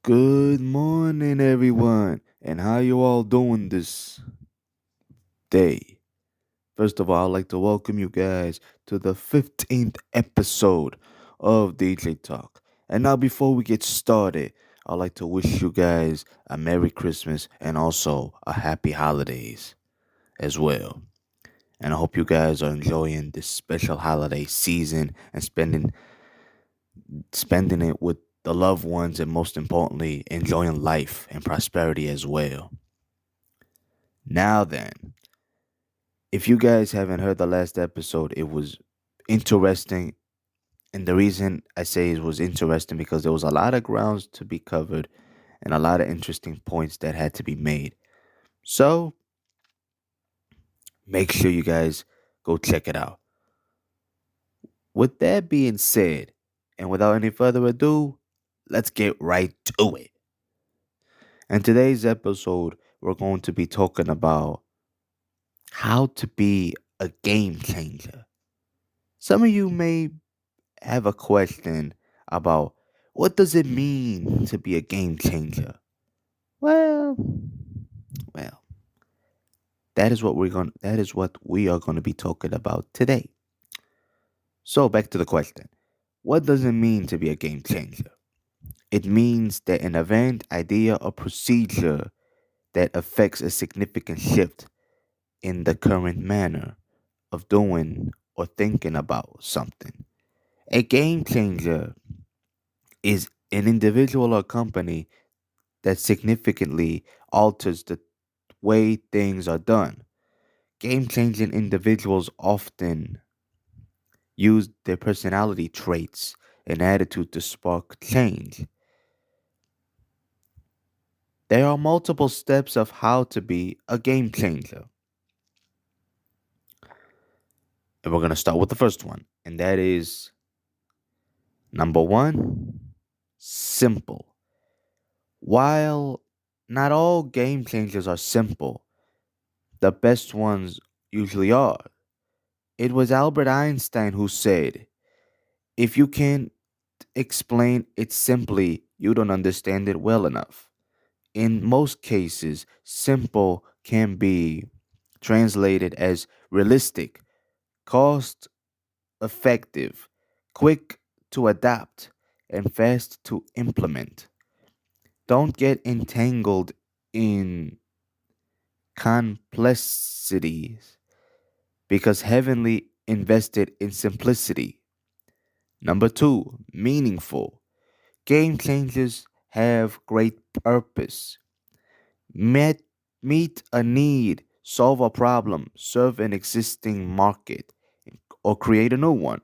Good morning, everyone, and how you all doing this day? First of all, I'd like to welcome you guys to the 15th episode of DJ Talk. And now, before we get started, I'd like to wish you guys a Merry Christmas and also a Happy Holidays as well. And I hope you guys are enjoying this special holiday season and spending it with the loved ones and most importantly, enjoying life and prosperity as well. Now then, if you guys haven't heard the last episode, it was interesting. And the reason I say it was interesting because there was a lot of grounds to be covered and a lot of interesting points that had to be made. So make sure you guys go check it out. With that being said, and without any further ado, let's get right to it. In today's episode, we're going to be talking about how to be a game changer. Some of you may have a question about what does it mean to be a game changer? Well, well, that is what we are going to be talking about today. So, back to the question. What does it mean to be a game changer? It means that an event, idea, or procedure that affects a significant shift in the current manner of doing or thinking about something. A game changer is an individual or company that significantly alters the way things are done. Game changing individuals often use their personality traits and attitude to spark change. There are multiple steps of how to be a game changer. And we're going to start with the first one, and that is number one, simple. While not all game changers are simple, the best ones usually are. It was Albert Einstein who said, if you can't explain it simply, you don't understand it well enough. In most cases, simple can be translated as realistic, cost effective, quick to adapt, and fast to implement. Don't get entangled in complexities because heavenly invested in simplicity. Number two, meaningful. Game changers have great purpose. Met, meet a need, solve a problem, serve an existing market, or create a new one.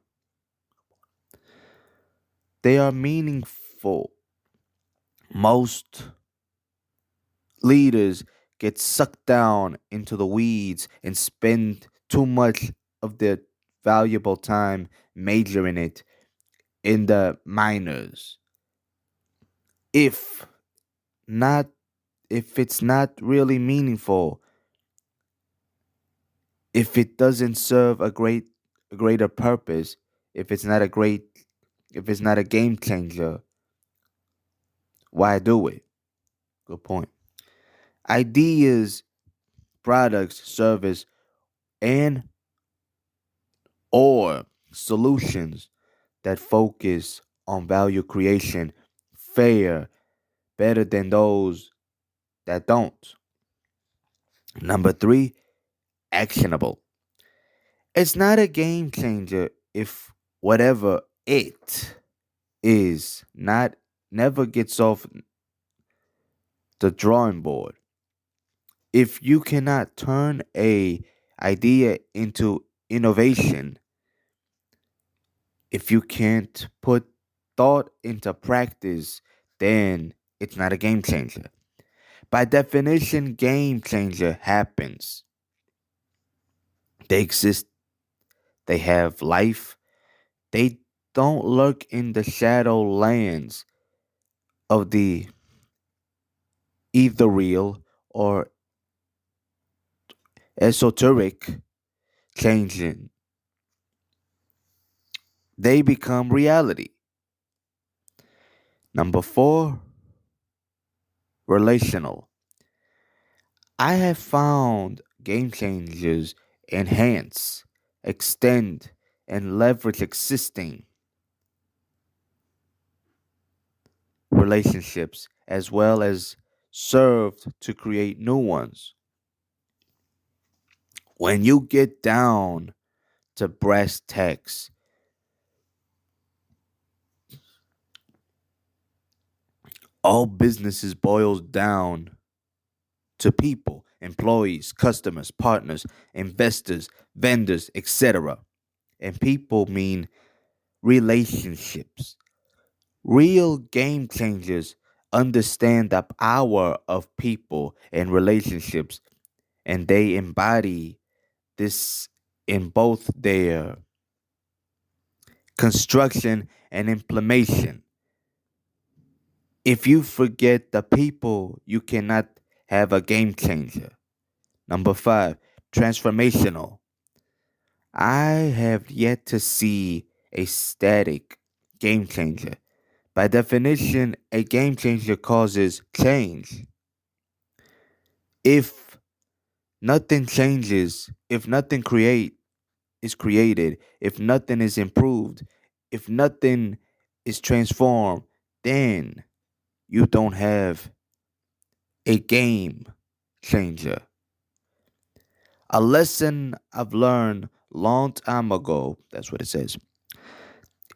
They are meaningful. Most leaders get sucked down into the weeds and spend too much of their valuable time majoring it in the minors. If not, if it's not really meaningful, if it doesn't serve a greater purpose, if it's not a great, if it's not a game changer, why do it? Good point. Ideas, products, service, and or solutions that focus on value creation fare better than those that don't. Number three, actionable. It's not a game changer if whatever it is not never gets off the drawing board. If you cannot turn a idea into innovation, if you can't put thought into practice, then it's not a game changer. By definition, game changer happens. They exist, they have life, they don't lurk in the shadow lands of the ethereal or esoteric changing. They become reality. Number four, relational. I have found game changers enhance, extend, and leverage existing relationships as well as served to create new ones. When you get down to brass tacks, all businesses boils down to people, employees, customers, partners, investors, vendors, etc. And people mean relationships. Real game changers understand the power of people and relationships, and they embody this in both their construction and implementation. If you forget the people, you cannot have a game changer. Number five, transformational. I have yet to see a static game changer. By definition, a game changer causes change. If nothing changes, if nothing is created, if nothing is improved, if nothing is transformed, then you don't have a game changer. A lesson I've learned long time ago, that's what it says,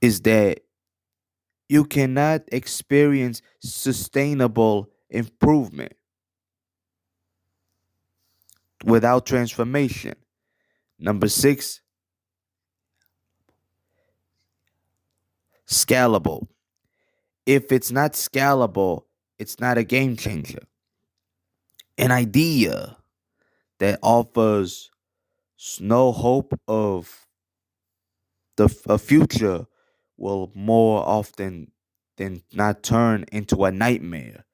is that you cannot experience sustainable improvement without transformation. Number six, scalable. If it's not scalable, it's not a game changer. An idea that offers no hope of a future will more often than not turn into a nightmare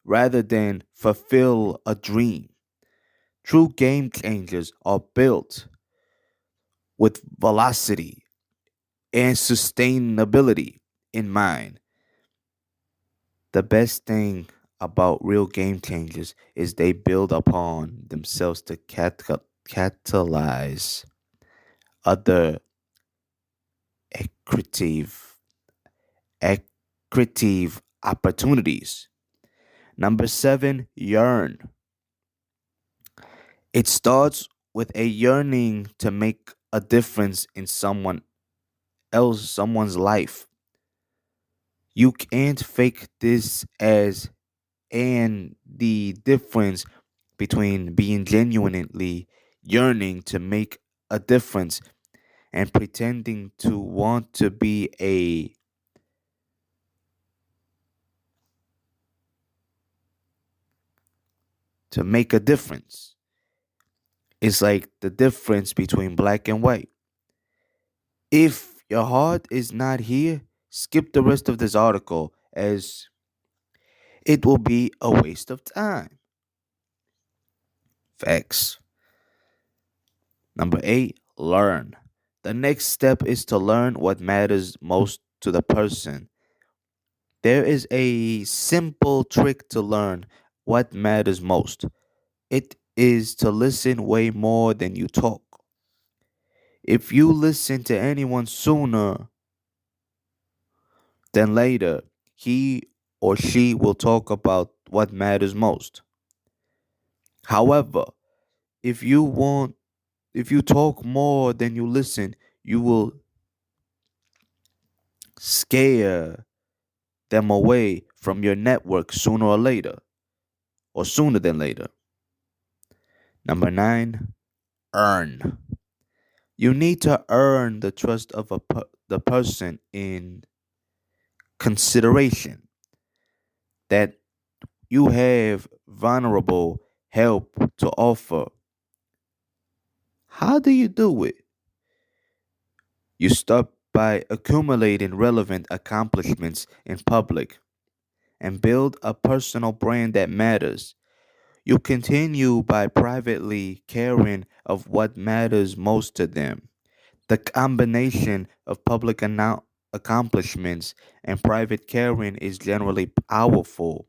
rather than fulfill a dream. True game changers are built with velocity and sustainability in mind. The best thing about real game changers is they build upon themselves to catalyze other accretive, accretive opportunities. Number seven, yearn. It starts with a yearning to make a difference in someone's life. You can't fake this as and the difference between being genuinely yearning to make a difference and pretending to want to make a difference. It's like the difference between black and white. If your heart is not here, skip the rest of this article as it will be a waste of time. Facts. Number eight, learn. The next step is to learn what matters most to the person. There is a simple trick to learn what matters most. It is to listen way more than you talk. If you listen to anyone sooner than later, he or she will talk about what matters most. However, if you want if you talk more than you listen, you will scare them away from your network sooner or later, or sooner than later. Number nine, earn. You need to earn the trust of the person in consideration. That you have vulnerable help to offer. How do you do it? You start by accumulating relevant accomplishments in public and build a personal brand that matters. You continue by privately caring of what matters most to them. The combination of public accomplishments and private caring is generally powerful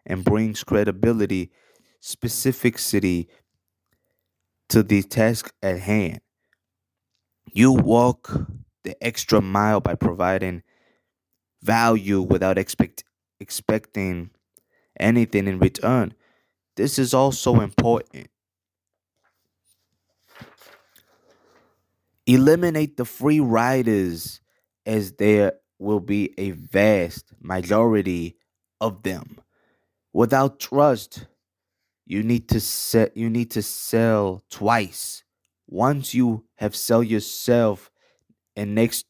and brings credibility, specificity to the task at hand. You walk the extra mile by providing value without expecting anything in return. This is also important. Eliminate the free riders, as there will be a vast majority of them. Without trust, you need to sell twice. Once you have sell yourself, and next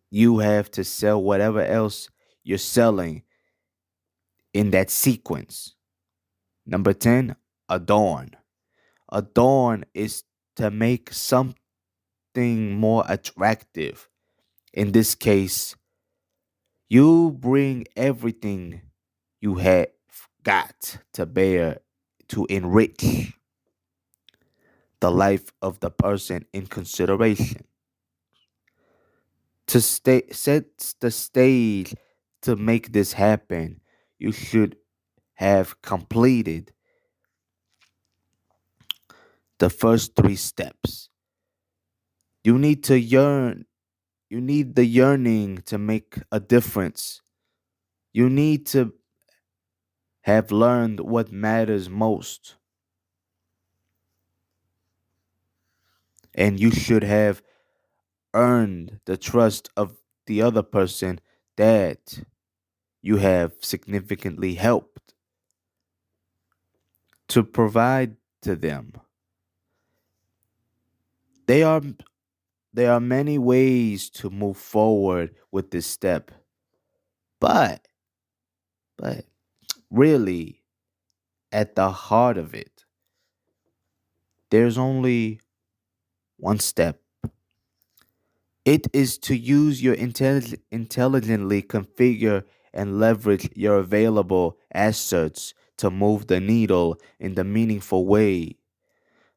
you have to sell whatever else you're selling in that sequence. Number 10, adorn. Adorn is to make something more attractive. In this case, you bring everything you have got to bear to enrich the life of the person in consideration. To set the stage to make this happen, you should have completed the first three steps. You need to yearn, you need the yearning to make a difference. You need to have learned what matters most. And you should have earned the trust of the other person that you have significantly helped to provide to them. They are there are many ways to move forward with this step, but but really at the heart of it, there's only one step. It is to use your intelligently configure and leverage your available assets to move the needle in the meaningful way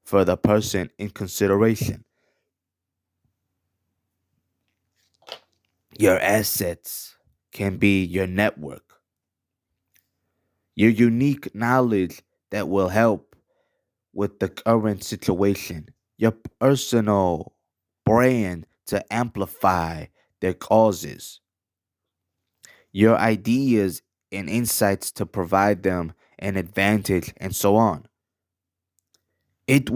for the person in consideration. Your assets can be your network, your unique knowledge that will help with the current situation, your personal brand to amplify their causes, your ideas and insights to provide them an advantage, and so on. It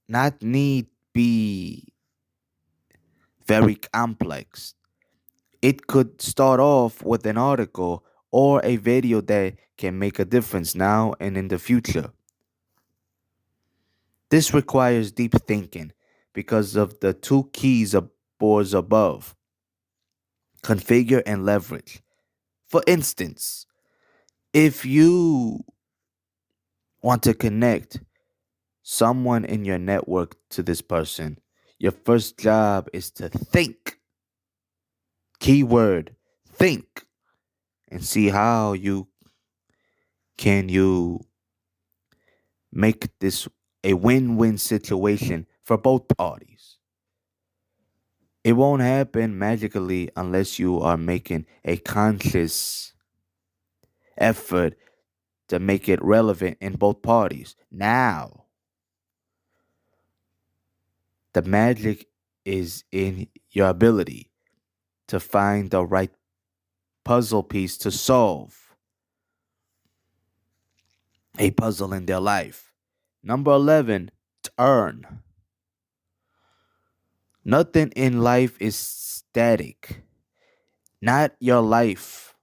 not need be very complex. It could start off with an article or a video that can make a difference now and in the future. This requires deep thinking because of the two keys boards above: configure and leverage. For instance, if you want to connect someone in your network to this person, your first job is to think. Keyword think, and see how you make this a win-win situation for both parties. It won't happen magically unless you are making a conscious effort to make it relevant in both parties. Now, the magic is in your ability to find the right puzzle piece to solve a puzzle in their life. Number 11, turn. Nothing in life is static. Not your life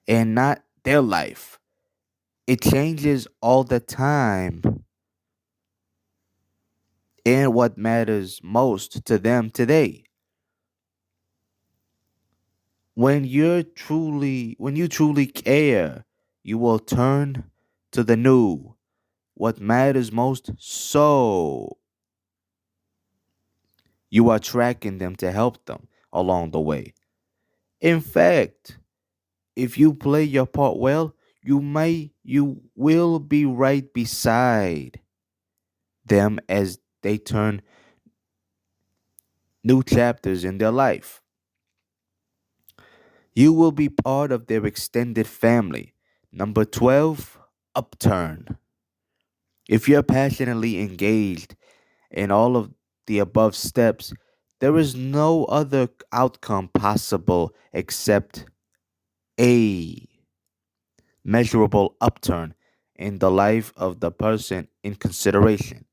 and not their life. It changes all the time. And what matters most to them today. when you truly care, you will turn to the new, what matters most, so you are tracking them to help them along the way. In fact, if you play your part well, you will be right beside them as they turn new chapters in their life. You will be part of their extended family. Number 12, upturn. If you're passionately engaged in all of the above steps, there is no other outcome possible except a measurable upturn in the life of the person in consideration.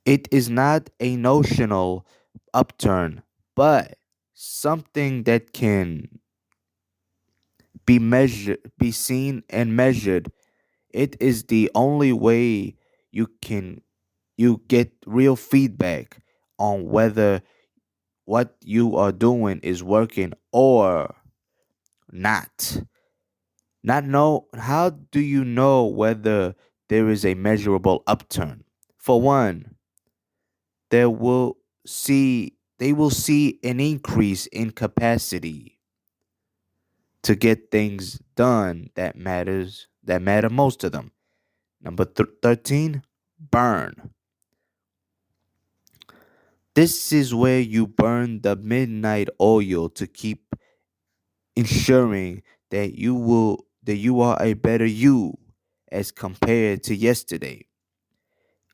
It is not a notional upturn, but something that can be seen and measured. It is the only way you get real feedback on whether what you are doing is working or not. Not know How do you know whether there is a measurable upturn? For one, they will see an increase in capacity to get things done that matter most to them. Number 13, burn. This is where you burn the midnight oil to keep ensuring that you are a better you as compared to yesterday.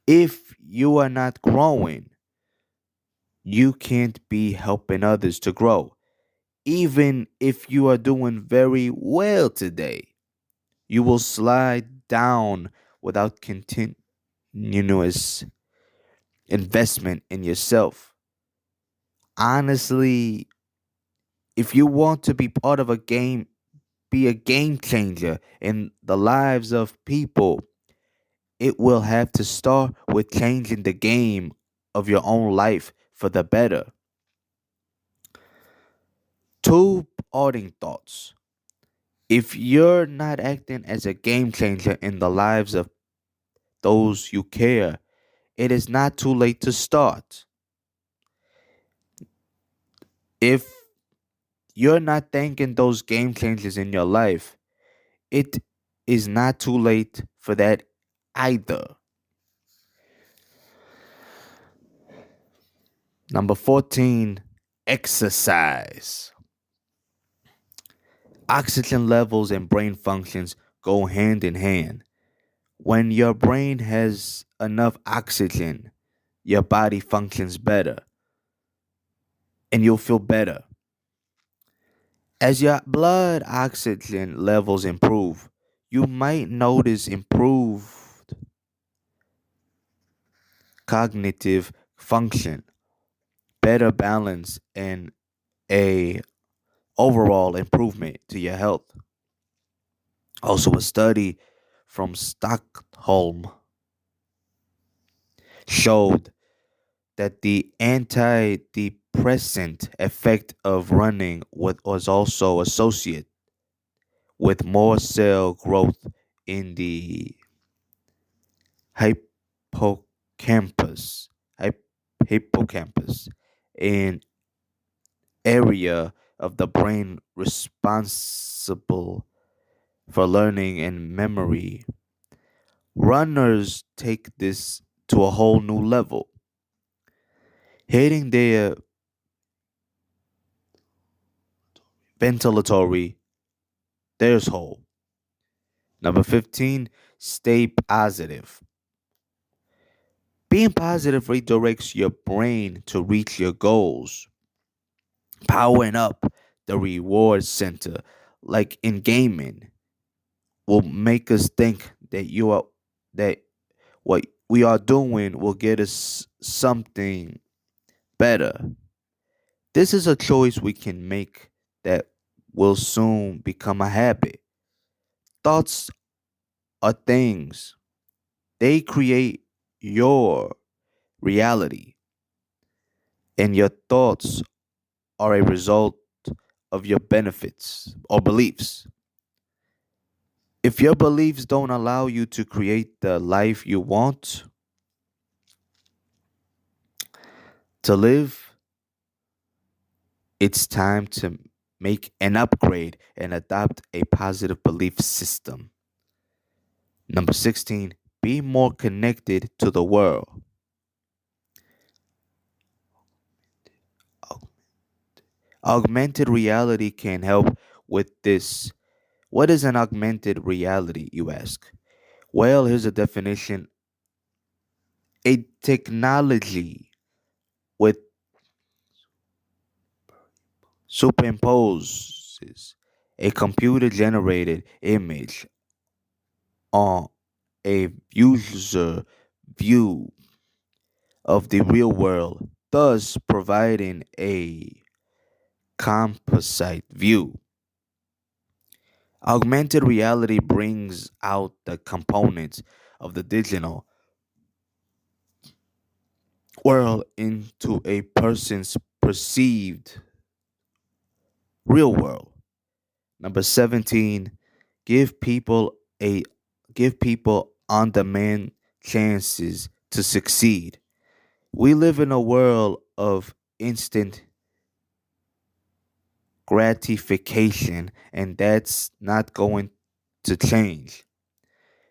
If you are not growing, you can't be helping others to grow. Even if you are doing very well today, you will slide down without continuous investment in yourself. Honestly, if you want to be part of a game, be a game changer in the lives of people, it will have to start with changing the game of your own life for the better. Two parting thoughts. If you're not acting as a game changer in the lives of those you care, it is not too late to start. If you're not thinking those game changers in your life, it is not too late for that either. Number 14, exercise. Oxygen levels and brain functions go hand in hand. When your brain has enough oxygen, your body functions better and you'll feel better. As your blood oxygen levels improve, you might notice improved cognitive function, better balance, and a overall improvement to your health. Also, a study from Stockholm showed that the antidepressant effect of running was also associated with more cell growth in the hippocampus, hippocampus, an area of the brain responsible for learning and memory. Runners take this to a whole new level, hitting their ventilatory threshold. Number 15, stay positive. Being positive redirects your brain to reach your goals, powering up the reward center, like in gaming, will make us think that what we are doing will get us something better. This is a choice we can make that will soon become a habit. Thoughts are things, they create your reality, and your thoughts are a result of your benefits or beliefs. If your beliefs don't allow you to create the life you want to live, it's time to make an upgrade and adopt a positive belief system. Number 16, be more connected to the world. Augmented reality can help with this. What is an augmented reality, you ask? Well, here's a definition: a technology with superimposes a computer generated image on a user view of the real world, thus providing a composite view. Augmented reality brings out the components of the digital world into a person's perceived real world. Number 17, give people a give people on-demand chances to succeed. We live in a world of instant gratification, and that's not going to change.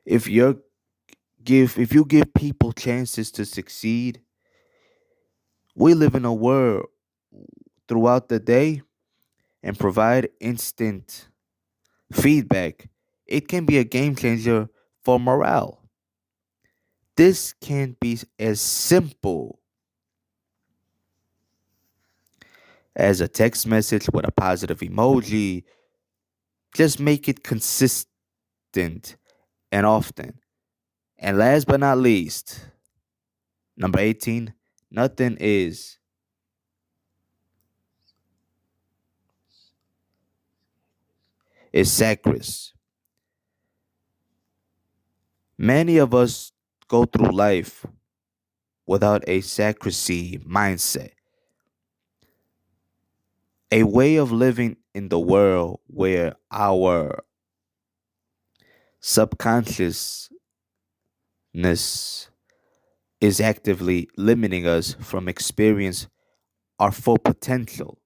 If you give people chances to succeed, we live in a world throughout the day and provide instant feedback. It can be a game changer for morale. This can be as simple as a text message with a positive emoji. Just make it consistent and often. And last but not least, number 18, nothing is sacred. Many of us go through life without a sacristy mindset, a way of living in the world where our subconsciousness is actively limiting us from experience our full potential.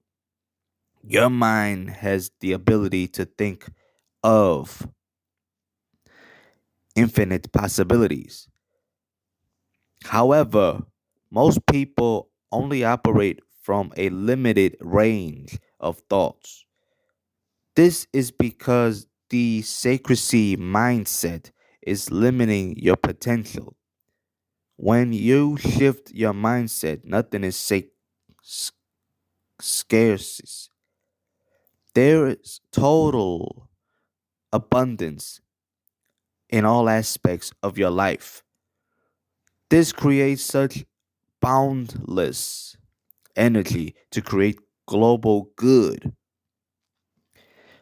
Your mind has the ability to think of infinite possibilities. However, most people only operate from a limited range of thoughts. This is because the secrecy mindset is limiting your potential. When you shift your mindset, nothing is s- scarce. There is total abundance in all aspects of your life. This creates such boundless energy to create global good.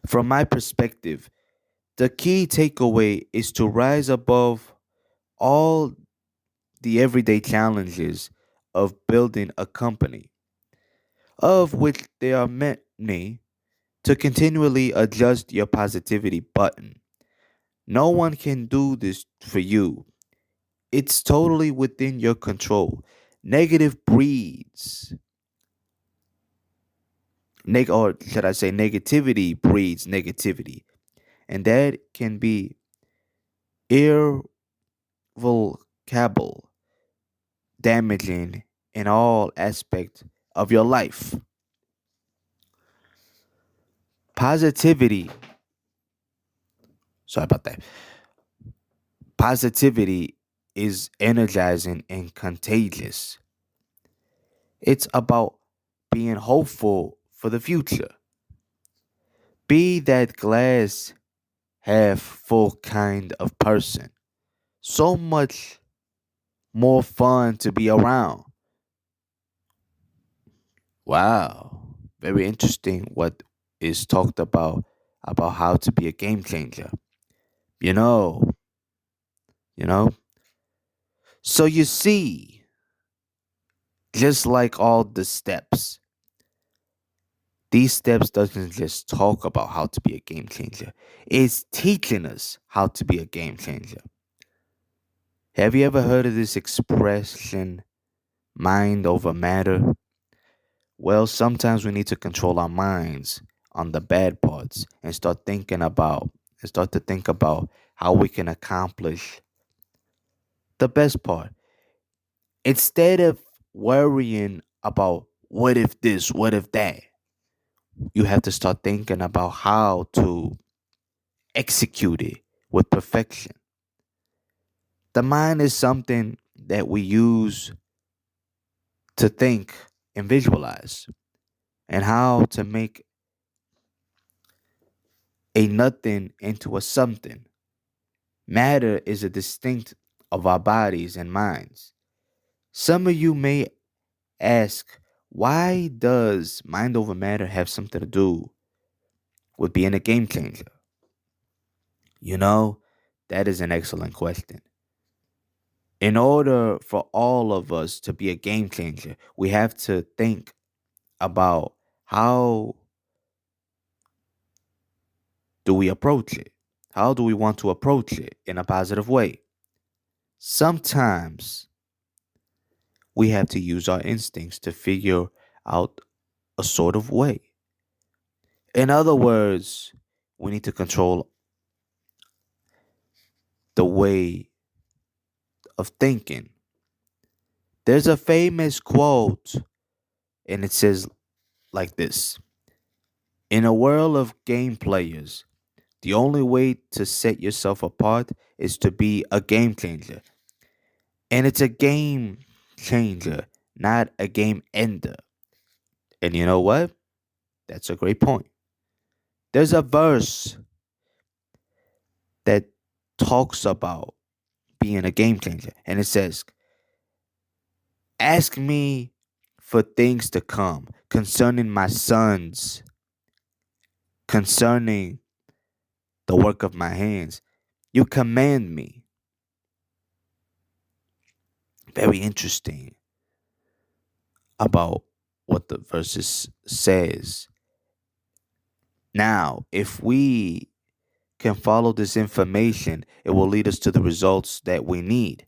From my perspective, the key takeaway is to rise above all the everyday challenges of building a company, of which there are many, to continually adjust your positivity button. No one can do this for you. It's totally within your control. Negative breeds, or should I say, negativity breeds negativity, and that can be irrevocable, damaging in all aspects of your life. Positivity, sorry about that. Positivity is energizing and contagious. It's about being hopeful for the future. Be that glass half full kind of person. So much more fun to be around. Wow. Very interesting what is talked about how to be a game changer. You know, you know. So you see, just like all the steps, These steps doesn't just talk about how to be a game changer. It's teaching us how to be a game changer. Have you ever heard of this expression, mind over matter? Well, sometimes we need to control our minds on the bad parts and start to think about how we can accomplish the best part. Instead of worrying about what if this, what if that, you have to start thinking about how to execute it with perfection. The mind is something that we use to think and visualize, and how to make a nothing into a something. Matter is a distinct of our bodies and minds. Some of you may ask, why does mind over matter have something to do with being a game changer? You know, that is an excellent question. In order for all of us to be a game changer, we have to think about how do we approach it? How do we want to approach it in a positive way? Sometimes we have to use our instincts to figure out a sort of way. In other words, we need to control the way of thinking. There's a famous quote, and it says like this: in a world of game players, the only way to set yourself apart is to be a game changer. And it's a game changer, not a game ender. And you know what? That's a great point. There's a verse that talks about being a game changer, and it says, ask me for things to come concerning my sons, concerning the work of my hands. You command me. Very interesting about what the verses says. Now, if we can follow this information, it will lead us to the results that we need.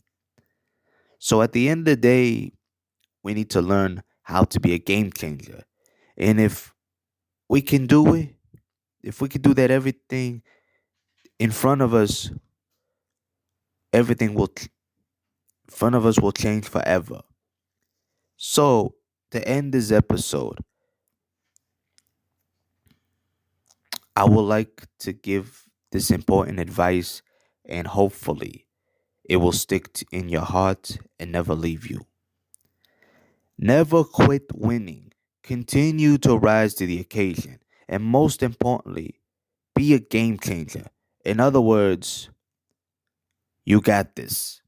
So at the end of the day, we need to learn how to be a game changer. And if we can do it, if we can do that, everything in front of us, everything will, front of us will change forever. So to end this episode, I would like to give this important advice, and hopefully it will stick in your heart and never leave you. Never quit winning. Continue to rise to the occasion. And most importantly, be a game changer. In other words, you got this.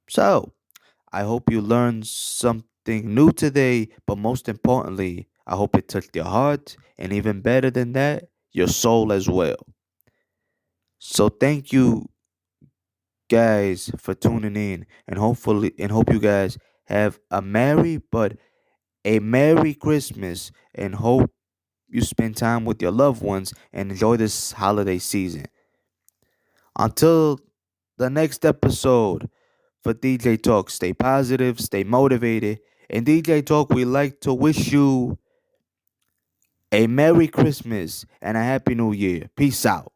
So, I hope you learned something new today, but most importantly, I hope it touched your heart, and even better than that, your soul as well. So, thank you guys for tuning in, and hopefully, and hope you guys have a Merry Christmas, and hope you spend time with your loved ones and enjoy this holiday season. Until the next episode for DJ Talk, stay positive, stay motivated. And DJ Talk, we like to wish you a Merry Christmas and a Happy New Year. Peace out.